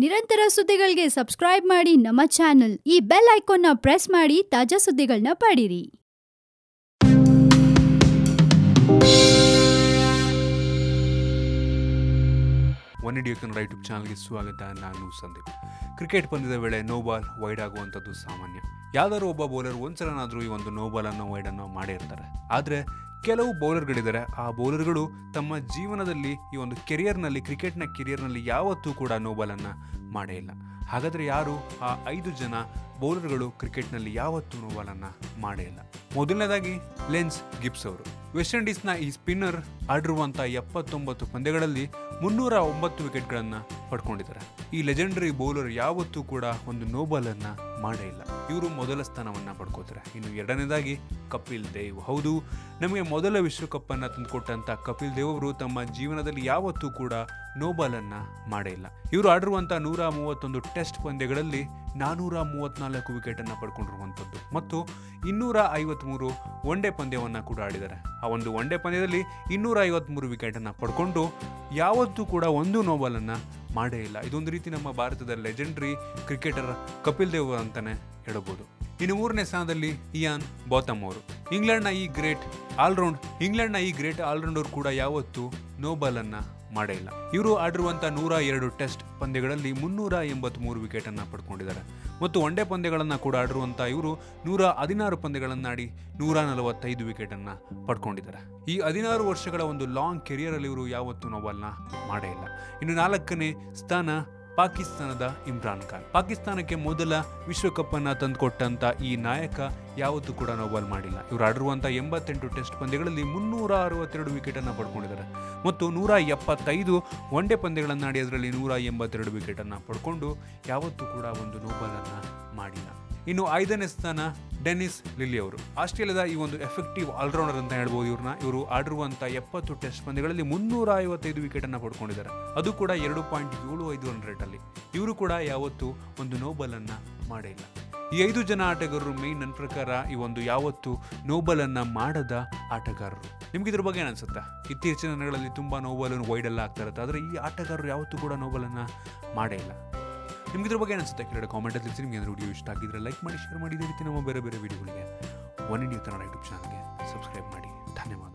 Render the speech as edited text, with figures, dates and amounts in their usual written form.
ನಿರಂತರ ಸುದ್ದಿಗಳಿಗೆ ಸಬ್ಸ್ಕ್ರೈಬ್ ಮಾಡಿ ನಮ್ಮ ಚಾನೆಲ್. ಈ ಬೆಲ್ ಐಕಾನ್ನ ಪ್ರೆಸ್ ಮಾಡಿ ತಾಜಾ ಸುದ್ದಿಗಳನ್ನ ಪಡೀರಿ. ಒನ್ ಇಂಡಿಯಾ ಕನ್ನಡ ಯೂಟ್ಯೂಬ್ ಚಾನಲ್ಗೆ ಸ್ವಾಗತ. ನಾನು ಸಂದೀಪ್. ಕ್ರಿಕೆಟ್ ಪಂದ್ಯದ ವೇಳೆ ನೋ ಬಾಲ್ ವೈಡ್ ಆಗುವಂಥದ್ದು ಸಾಮಾನ್ಯ. ಯಾವ್ದಾದ್ರು ಒಬ್ಬ ಬೌಲರ್ ಒಂದ್ಸಲನಾದರೂ ಈ ಒಂದು ನೋ ಬಾಲನ್ನು ವೈಡನ್ನು ಮಾಡೇ ಇರ್ತಾರೆ. ಆದರೆ ಕೆಲವು ಬೌಲರ್ಗಳಿದ್ದಾರೆ, ಆ ಬೌಲರ್ಗಳು ತಮ್ಮ ಜೀವನದಲ್ಲಿ ಈ ಒಂದು ಕ್ರಿಕೆಟ್ನ ಕೆರಿಯರ್ನಲ್ಲಿ ಯಾವತ್ತೂ ಕೂಡ ನೋ ಬಾಲನ್ನು ಮಾಡೇ ಇಲ್ಲ. ಹಾಗಾದರೆ ಯಾರು ಆ 5 ಜನ ಬೌಲರ್ಗಳು ಕ್ರಿಕೆಟ್ನಲ್ಲಿ ಯಾವತ್ತೂ ನೋ ಬಾಲನ್ನು ಮಾಡೇ ಇಲ್ಲ? ಮೊದಲನೇದಾಗಿ ಲೆನ್ಸ್ ಗಿಬ್ಸ್ ಅವರು. ವೆಸ್ಟ್ ಇಂಡೀಸ್ನ ಈ ಸ್ಪಿನ್ನರ್ ಆಡಿರುವಂಥ 79 ಪಂದ್ಯಗಳಲ್ಲಿ 309 ವಿಕೆಟ್ಗಳನ್ನು ಪಡ್ಕೊಂಡಿದ್ದಾರೆ. ಈ ಲೆಜೆಂಡರಿ ಬೌಲರ್ ಯಾವತ್ತೂ ಕೂಡ ಒಂದು ನೋ ಬಾಲನ್ನು ಮಾಡೇ ಇಲ್ಲ. ಇವರು ಮೊದಲ ಸ್ಥಾನವನ್ನು ಪಡ್ಕೋತಾರೆ. ಇನ್ನು ಎರಡನೇದಾಗಿ ಕಪಿಲ್ ದೇವ್. ಹೌದು, ನಮಗೆ ಮೊದಲ ವಿಶ್ವಕಪ್ಪನ್ನು ತಂದುಕೊಟ್ಟಂಥ ಕಪಿಲ್ ದೇವ್ ಅವರು ತಮ್ಮ ಜೀವನದಲ್ಲಿ ಯಾವತ್ತೂ ಕೂಡ ನೋ ಬಾಲನ್ನು ಮಾಡೇ ಇಲ್ಲ. ಇವರು ಆಡಿರುವಂಥ 131 ಟೆಸ್ಟ್ ಪಂದ್ಯಗಳಲ್ಲಿ 434 ವಿಕೆಟನ್ನು ಪಡ್ಕೊಂಡಿರುವಂಥದ್ದು ಮತ್ತು 253 ಒನ್ ಡೇ ಪಂದ್ಯವನ್ನು ಕೂಡ ಆಡಿದ್ದಾರೆ. ಆ ಒಂದು ಒನ್ ಡೇ ಪಂದ್ಯದಲ್ಲಿ 253 ವಿಕೆಟನ್ನು ಪಡ್ಕೊಂಡು ಯಾವತ್ತೂ ಕೂಡ ಒಂದು ನೋ ಬಾಲನ್ನು ಮಾಡೇ ಇಲ್ಲ. ಇದೊಂದು ರೀತಿ ನಮ್ಮ ಭಾರತದ ಲೆಜೆಂಡರಿ ಕ್ರಿಕೆಟರ್ ಕಪಿಲ್ ದೇವ್ ಅಂತಾನೆ ಹೇಳಬಹುದು. ಇನ್ನು 3ನೇ ಸ್ಥಾನದಲ್ಲಿ ಇಯಾನ್ ಬೋಥಮ್ ಅವರು. ಇಂಗ್ಲೆಂಡ್ನ ಈ ಗ್ರೇಟ್ ಆಲ್ರೌಂಡರ್ ಕೂಡ ಯಾವತ್ತೂ ನೋ ಬಾಲನ್ನು ಮಾಡೇ ಇಲ್ಲ. ಇವರು ಆಡಿರುವಂಥ 102 ಟೆಸ್ಟ್ ಪಂದ್ಯಗಳಲ್ಲಿ 383 ವಿಕೆಟನ್ನು ಪಡ್ಕೊಂಡಿದ್ದಾರೆ ಮತ್ತು ಒನ್ ಡೇ ಪಂದ್ಯಗಳನ್ನು ಕೂಡ ಆಡಿರುವಂಥ ಇವರು 116 ಪಂದ್ಯಗಳನ್ನಾಡಿ 145 ವಿಕೆಟನ್ನು ಪಡ್ಕೊಂಡಿದ್ದಾರೆ. ಈ 16 ವರ್ಷಗಳ ಒಂದು ಲಾಂಗ್ ಕೆರಿಯರಲ್ಲಿ ಇವರು ಯಾವತ್ತೂ ನೋ ಬಾಲ್ನ ಮಾಡೇ ಇಲ್ಲ. ಇನ್ನು 4ನೇ ಸ್ಥಾನ ಪಾಕಿಸ್ತಾನದ ಇಮ್ರಾನ್ ಖಾನ್. ಪಾಕಿಸ್ತಾನಕ್ಕೆ ಮೊದಲ ವಿಶ್ವಕಪ್ಪನ್ನು ತಂದುಕೊಟ್ಟಂಥ ಈ ನಾಯಕ ಯಾವತ್ತೂ ಕೂಡ ನೋ ಬಾಲ್ ಮಾಡಿಲ್ಲ. ಇವರು ಆಡಿರುವಂಥ 88 ಟೆಸ್ಟ್ ಪಂದ್ಯಗಳಲ್ಲಿ 362 ವಿಕೆಟನ್ನು ಪಡ್ಕೊಂಡಿದ್ದಾರೆ ಮತ್ತು 175 ಒನ್ ಡೇ ಪಂದ್ಯಗಳನ್ನಾಡಿ ಅದರಲ್ಲಿ 182 ವಿಕೆಟನ್ನು ಪಡ್ಕೊಂಡು ಯಾವತ್ತೂ ಕೂಡ ಒಂದು ನೋ ಬಾಲನ್ನು ಮಾಡಿಲ್ಲ. ಇನ್ನು 5ನೇ ಸ್ಥಾನ ಡೆನಿಸ್ ಲಿಲ್ಲಿ ಅವರು. ಆಸ್ಟ್ರೇಲಿಯಾದ ಈ ಒಂದು ಎಫೆಕ್ಟಿವ್ ಆಲ್ರೌಂಡರ್ ಅಂತ ಹೇಳ್ಬೋದು ಇವ್ರನ್ನ. ಇವರು ಆಡಿರುವಂಥ 70 ಟೆಸ್ಟ್ ಪಂದ್ಯಗಳಲ್ಲಿ 355 ವಿಕೆಟನ್ನು ಪಡ್ಕೊಂಡಿದ್ದಾರೆ, ಅದು ಕೂಡ 2.75 ರನ್ ರೇಟಲ್ಲಿ. ಇವರು ಕೂಡ ಯಾವತ್ತೂ ಒಂದು ನೋ ಬಾಲನ್ನು ಮಾಡೇ ಇಲ್ಲ. ಈ 5 ಜನ ಆಟಗಾರರು ಮೇನ್ ನನ್ನ ಪ್ರಕಾರ ಈ ಒಂದು ಯಾವತ್ತೂ ನೋ ಬಾಲನ್ನು ಮಾಡದ ಆಟಗಾರರು. ನಿಮ್ಗೆ ಇದ್ರ ಬಗ್ಗೆ ಏನು ಅನ್ಸುತ್ತಾ? ಇತ್ತೀಚಿನ ದಿನಗಳಲ್ಲಿ ತುಂಬ ನೋ ಬಾಲನ್ನು ವೈಡ್ ಎಲ್ಲ ಆಗ್ತಾ ಇರುತ್ತೆ, ಆದರೆ ಈ ಆಟಗಾರರು ಯಾವತ್ತೂ ಕೂಡ ನೋ ಬಾಲನ್ನು ಮಾಡೇ ಇಲ್ಲ. ನಿಮ್ಗೆ ಇದ್ರ ಬಗ್ಗೆ ಅನಿಸುತ್ತೆ ಕೆಳಗಡೆ ಕಾಮೆಂಟಲ್ಲಿ ತಿಳಿಸಿ. ನಿಮಗೆ ವಿಡಿಯೋ ಇಷ್ಟ ಆಗಿದ್ರೆ ಲೈಕ್ ಮಾಡಿ, ಶೇರ್ ಮಾಡಿ. ಇದೇ ರೀತಿ ನಮ್ಮ ಬೇರೆ ಬೇರೆ ವಿಡಿಯೋಗಳಿಗೆ ಒನ್ ಇಂಡಿಯಾ ಕನ್ನಡ ಯೂಟ್ಯೂಬ್ ಚಾನಲ್ಗೆ ಸಬ್ಸ್ಕ್ರೈಬ್ ಮಾಡಿ. ಧನ್ಯವಾದ.